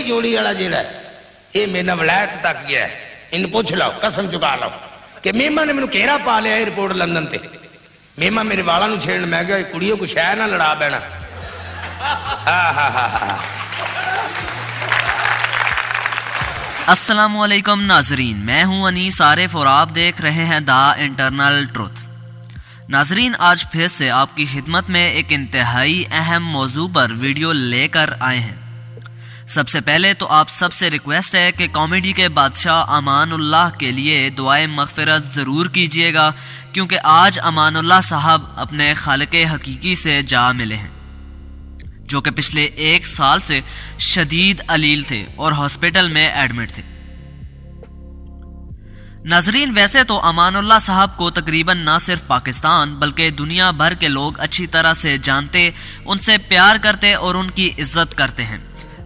جوڑی والا جیڑا یہ میرا ولایت تک گیا ہے، ان پوچھ لو، قسم چکا لو کہ میما نے مینوں گھیرا پا لیا ایئرپورٹ لندن تے. میما میرے والاں نوں چھیڑن، میں کہا کڑیوں کو شے نہ لڑا بینا. السلام علیکم ناظرین، میں ہوں انیس عارف اور آپ دیکھ رہے ہیں دا انٹرنل ٹروتھ. ناظرین، آج پھر سے آپ کی خدمت میں ایک انتہائی اہم موضوع پر ویڈیو لے کر آئے ہیں. سب سے پہلے تو آپ سب سے ریکویسٹ ہے کہ کامیڈی کے بادشاہ امان اللہ کے لیے دعائے مغفرت ضرور کیجیے گا، کیونکہ آج امان اللہ صاحب اپنے خالق حقیقی سے جا ملے ہیں، جو کہ پچھلے 1 سال سے شدید علیل تھے اور ہاسپٹل میں ایڈمٹ تھے. ناظرین، ویسے تو امان اللہ صاحب کو تقریباً نہ صرف پاکستان بلکہ دنیا بھر کے لوگ اچھی طرح سے جانتے، ان سے پیار کرتے اور ان کی عزت کرتے ہیں.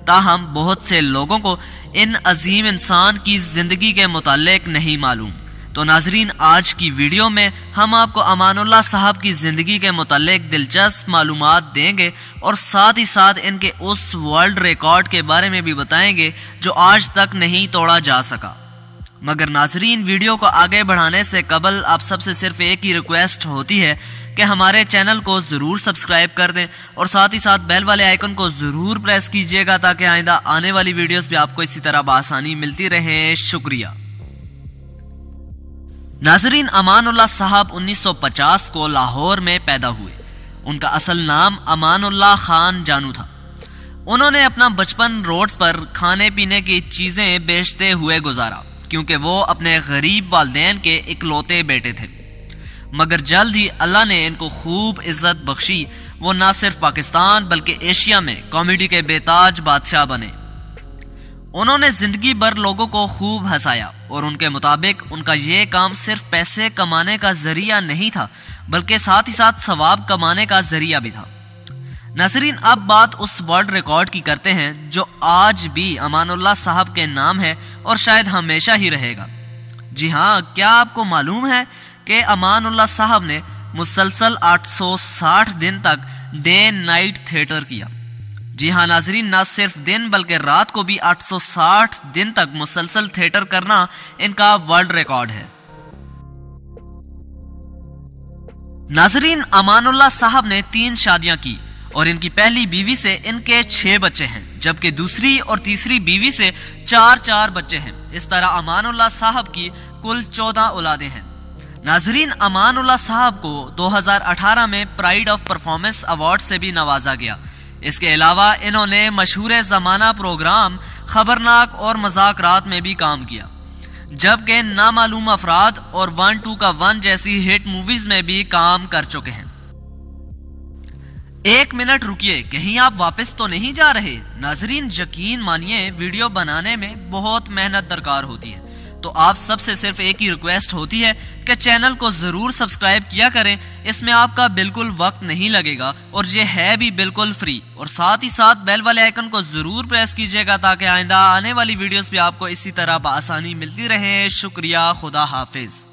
تاہم بہت سے لوگوں کو ان عظیم انسان کی زندگی کے متعلق نہیں معلوم. تو ناظرین، آج کی ویڈیو میں ہم آپ کو امان اللہ صاحب کی زندگی کے متعلق دلچسپ معلومات دیں گے اور ساتھ ہی ساتھ ان کے اس ورلڈ ریکارڈ کے بارے میں بھی بتائیں گے جو آج تک نہیں توڑا جا سکا. مگر ناظرین، ویڈیو کو آگے بڑھانے سے قبل آپ سب سے صرف ایک ہی ریکویسٹ ہوتی ہے کہ ہمارے چینل کو ضرور سبسکرائب کر دیں اور ساتھ ہی ساتھ بیل والے آئیکن کو ضرور پریس کیجیے گا تاکہ آئندہ آنے والی ویڈیوز بھی آپ کو اسی طرح بآسانی ملتی رہیں. شکریہ. ناظرین، امان اللہ صاحب 1950 کو لاہور میں پیدا ہوئے. ان کا اصل نام امان اللہ خان جانو تھا. انہوں نے اپنا بچپن روڈز پر کھانے پینے کی چیزیں بیچتے ہوئے گزارا، کیونکہ وہ اپنے غریب والدین کے اکلوتے بیٹے تھے. مگر جلد ہی اللہ نے ان کو خوب عزت بخشی. وہ نہ صرف پاکستان بلکہ ایشیا میں کامیڈی کے بے تاج بادشاہ بنے. انہوں نے زندگی بھر لوگوں کو خوب ہنسایا اور ان کے مطابق ان کا یہ کام صرف پیسے کمانے کا ذریعہ نہیں تھا بلکہ ساتھ ہی ساتھ ثواب کمانے کا ذریعہ بھی تھا. ناظرین، اب بات اس ورلڈ ریکارڈ کی کرتے ہیں جو آج بھی امان اللہ صاحب کے نام ہے اور شاید ہمیشہ ہی رہے گا. جی ہاں، کیا آپ کو معلوم ہے کہ امان اللہ صاحب نے مسلسل 860 دن تک ڈے نائٹ تھیٹر کیا. جی ہاں ناظرین، نہ صرف دن بلکہ رات کو بھی 860 دن تک مسلسل تھیٹر کرنا ان کا ورلڈ ریکارڈ ہے. ناظرین، امان اللہ صاحب نے 3 شادیاں کی اور ان کی پہلی بیوی سے ان کے 6 بچے ہیں، جبکہ دوسری اور تیسری بیوی سے 4 بچے ہیں. اس طرح امان اللہ صاحب کی کل 14 اولادیں ہیں. ناظرین، امان اللہ صاحب کو 2018 میں پرائیڈ آف پرفارمنس ایوارڈ سے بھی نوازا گیا. اس کے علاوہ انہوں نے مشہور زمانہ پروگرام خبرناک اور مذاکرات میں بھی کام کیا، جبکہ نامعلوم افراد اور 1-2 کا 1 جیسی ہٹ موویز میں بھی کام کر چکے ہیں. 1 منٹ رکیے، کہیں آپ واپس تو نہیں جا رہے؟ ناظرین، یقین مانیے ویڈیو بنانے میں بہت محنت درکار ہوتی ہے، تو آپ سب سے صرف ایک ہی ریکویسٹ ہوتی ہے کہ چینل کو ضرور سبسکرائب کیا کریں. اس میں آپ کا بالکل وقت نہیں لگے گا اور یہ ہے بھی بالکل فری. اور ساتھ ہی ساتھ بیل والے آئیکن کو ضرور پریس کیجیے گا تاکہ آئندہ آنے والی ویڈیوز بھی آپ کو اسی طرح بآسانی ملتی رہیں. شکریہ. خدا حافظ.